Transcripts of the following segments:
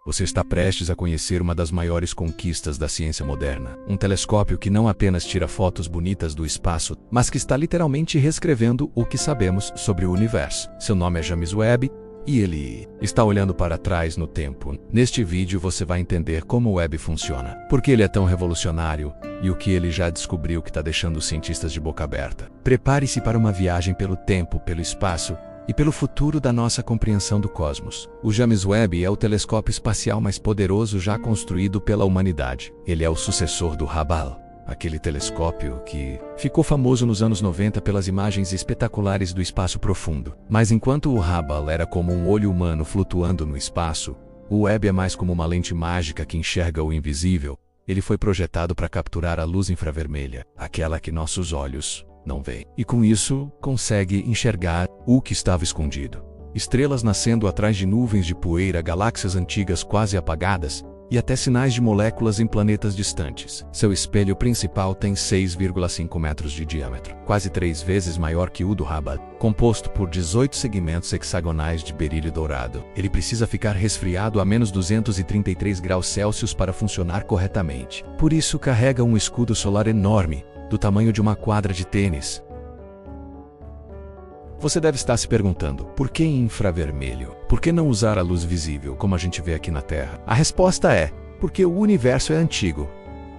Você está prestes a conhecer uma das maiores conquistas da ciência moderna. Um telescópio que não apenas tira fotos bonitas do espaço, mas que está literalmente reescrevendo o que sabemos sobre o universo. Seu nome é James Webb e ele está olhando para trás no tempo. Neste vídeo você vai entender como o Webb funciona, por que ele é tão revolucionário e o que ele já descobriu que está deixando os cientistas de boca aberta. Prepare-se para uma viagem pelo tempo, pelo espaço e pelo futuro da nossa compreensão do cosmos. O James Webb é o telescópio espacial mais poderoso já construído pela humanidade. Ele é o sucessor do Hubble, aquele telescópio que ficou famoso nos anos 90 pelas imagens espetaculares do espaço profundo. Mas enquanto o Hubble era como um olho humano flutuando no espaço, o Webb é mais como uma lente mágica que enxerga o invisível. Ele foi projetado para capturar a luz infravermelha, aquela que nossos olhos não vê. E com isso, consegue enxergar o que estava escondido. Estrelas nascendo atrás de nuvens de poeira, galáxias antigas quase apagadas, e até sinais de moléculas em planetas distantes. Seu espelho principal tem 6,5 metros de diâmetro, quase 3 vezes maior que o do Hubble, composto por 18 segmentos hexagonais de berílio dourado. Ele precisa ficar resfriado a menos 233 graus Celsius para funcionar corretamente. Por isso carrega um escudo solar enorme, do tamanho de uma quadra de tênis. Você deve estar se perguntando, por que infravermelho? Por que não usar a luz visível, como a gente vê aqui na Terra? A resposta é, porque o universo é antigo.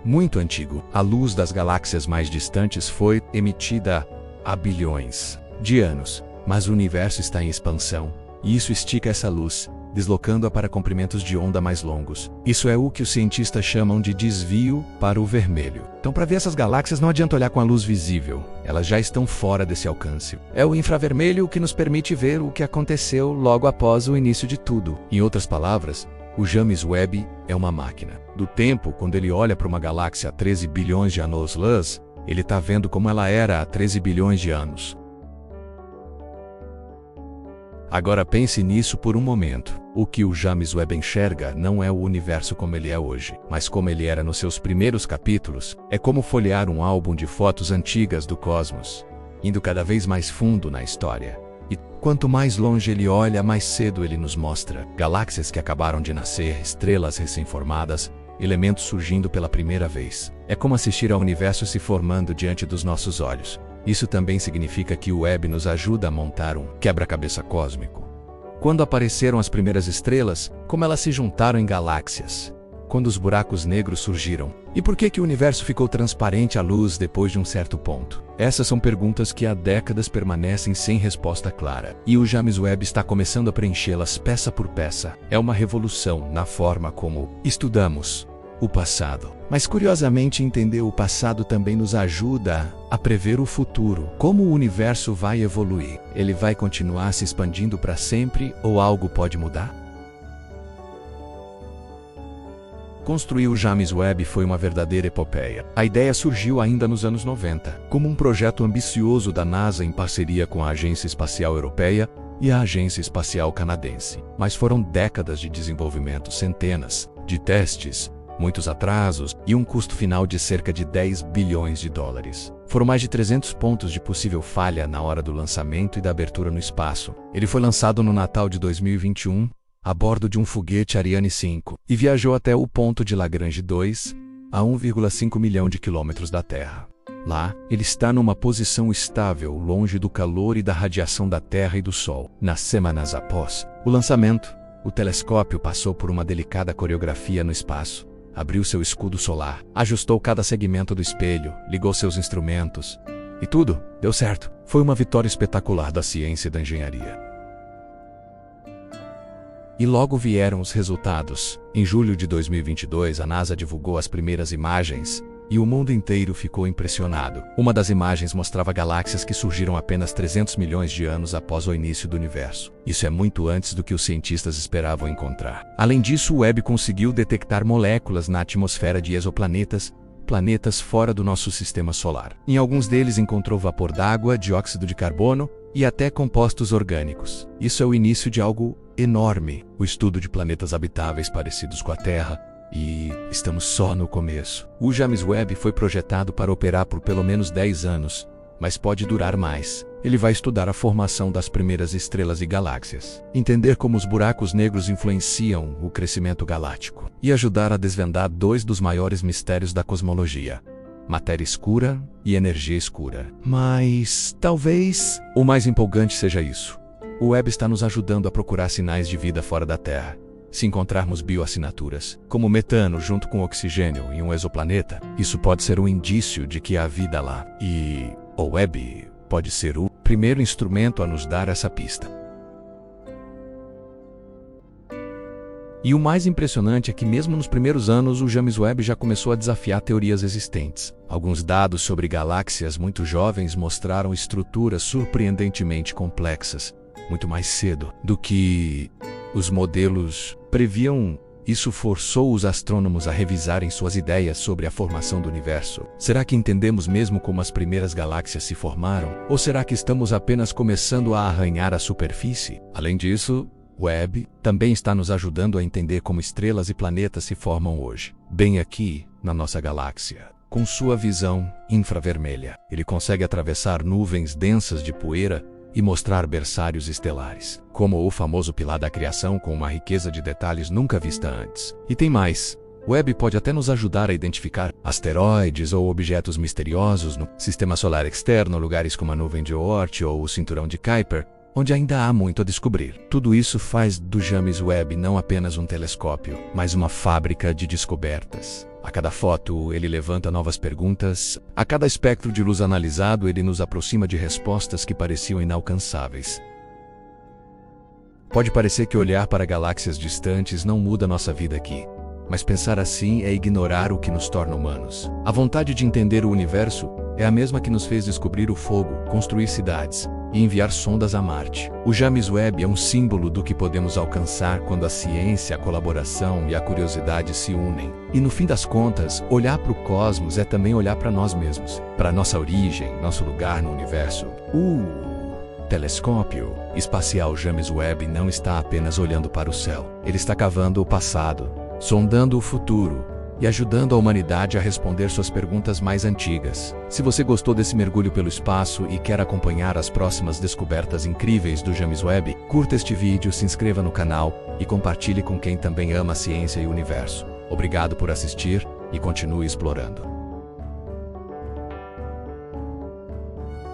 Muito antigo. A luz das galáxias mais distantes foi emitida há bilhões de anos. Mas o universo está em expansão, e isso estica essa luz, deslocando-a para comprimentos de onda mais longos. Isso é o que os cientistas chamam de desvio para o vermelho. Então, para ver essas galáxias, não adianta olhar com a luz visível. Elas já estão fora desse alcance. É o infravermelho que nos permite ver o que aconteceu logo após o início de tudo. Em outras palavras, o James Webb é uma máquina do tempo. Quando ele olha para uma galáxia a 13 bilhões de anos-luz, ele está vendo como ela era há 13 bilhões de anos. Agora pense nisso por um momento. O que o James Webb enxerga não é o universo como ele é hoje, mas como ele era nos seus primeiros capítulos. É como folhear um álbum de fotos antigas do cosmos, indo cada vez mais fundo na história. E quanto mais longe ele olha, mais cedo ele nos mostra galáxias que acabaram de nascer, estrelas recém-formadas, elementos surgindo pela primeira vez. É como assistir ao universo se formando diante dos nossos olhos. Isso também significa que o Webb nos ajuda a montar um quebra-cabeça cósmico. Quando apareceram as primeiras estrelas, como elas se juntaram em galáxias? Quando os buracos negros surgiram? E por que o universo ficou transparente à luz depois de um certo ponto? Essas são perguntas que há décadas permanecem sem resposta clara. E o James Webb está começando a preenchê-las peça por peça. É uma revolução na forma como estudamos o passado. Mas curiosamente, entender o passado também nos ajuda a prever o futuro. Como o universo vai evoluir? Ele vai continuar se expandindo para sempre ou algo pode mudar? Construir o James Webb foi uma verdadeira epopeia. A ideia surgiu ainda nos anos 90, como um projeto ambicioso da NASA em parceria com a Agência Espacial Europeia e a Agência Espacial Canadense. Mas foram décadas de desenvolvimento, centenas de testes, muitos atrasos e um custo final de cerca de 10 bilhões de dólares. Foram mais de 300 pontos de possível falha na hora do lançamento e da abertura no espaço. Ele foi lançado no Natal de 2021, a bordo de um foguete Ariane 5, e viajou até o ponto de Lagrange 2, a 1,5 milhão de quilômetros da Terra. Lá, ele está numa posição estável, longe do calor e da radiação da Terra e do Sol. Nas semanas após o lançamento, o telescópio passou por uma delicada coreografia no espaço. Abriu seu escudo solar, ajustou cada segmento do espelho, ligou seus instrumentos. E tudo deu certo. Foi uma vitória espetacular da ciência e da engenharia. E logo vieram os resultados. Em julho de 2022, a NASA divulgou as primeiras imagens, e o mundo inteiro ficou impressionado. Uma das imagens mostrava galáxias que surgiram apenas 300 milhões de anos após o início do universo. Isso é muito antes do que os cientistas esperavam encontrar. Além disso, o Webb conseguiu detectar moléculas na atmosfera de exoplanetas, planetas fora do nosso sistema solar. Em alguns deles encontrou vapor d'água, dióxido de carbono e até compostos orgânicos. Isso é o início de algo enorme, o estudo de planetas habitáveis parecidos com a Terra. E estamos só no começo. O James Webb foi projetado para operar por pelo menos 10 anos, mas pode durar mais. Ele vai estudar a formação das primeiras estrelas e galáxias, entender como os buracos negros influenciam o crescimento galáctico e ajudar a desvendar dois dos maiores mistérios da cosmologia: matéria escura e energia escura. Mas talvez o mais empolgante seja isso. O Webb está nos ajudando a procurar sinais de vida fora da Terra. Se encontrarmos bioassinaturas, como metano junto com oxigênio em um exoplaneta, isso pode ser um indício de que há vida lá. E o Webb pode ser o primeiro instrumento a nos dar essa pista. E o mais impressionante é que mesmo nos primeiros anos o James Webb já começou a desafiar teorias existentes. Alguns dados sobre galáxias muito jovens mostraram estruturas surpreendentemente complexas, muito mais cedo do que os modelos previam. Isso forçou os astrônomos a revisarem suas ideias sobre a formação do universo. Será que entendemos mesmo como as primeiras galáxias se formaram? Ou será que estamos apenas começando a arranhar a superfície? Além disso, o Webb também está nos ajudando a entender como estrelas e planetas se formam hoje, bem aqui na nossa galáxia. Com sua visão infravermelha, ele consegue atravessar nuvens densas de poeira e mostrar berçários estelares, como o famoso pilar da criação, com uma riqueza de detalhes nunca vista antes. E tem mais. O Webb pode até nos ajudar a identificar asteroides ou objetos misteriosos no sistema solar externo, lugares como a nuvem de Oort ou o cinturão de Kuiper, onde ainda há muito a descobrir. Tudo isso faz do James Webb não apenas um telescópio, mas uma fábrica de descobertas. A cada foto, ele levanta novas perguntas. A cada espectro de luz analisado, ele nos aproxima de respostas que pareciam inalcançáveis. Pode parecer que olhar para galáxias distantes não muda nossa vida aqui, mas pensar assim é ignorar o que nos torna humanos. A vontade de entender o universo é a mesma que nos fez descobrir o fogo, construir cidades e enviar sondas a Marte. O James Webb é um símbolo do que podemos alcançar quando a ciência, a colaboração e a curiosidade se unem. E no fim das contas, olhar para o cosmos é também olhar para nós mesmos, para nossa origem, nosso lugar no universo. O telescópio espacial James Webb não está apenas olhando para o céu. Ele está cavando o passado, sondando o futuro e ajudando a humanidade a responder suas perguntas mais antigas. Se você gostou desse mergulho pelo espaço e quer acompanhar as próximas descobertas incríveis do James Webb, curta este vídeo, se inscreva no canal e compartilhe com quem também ama a ciência e o universo. Obrigado por assistir e continue explorando.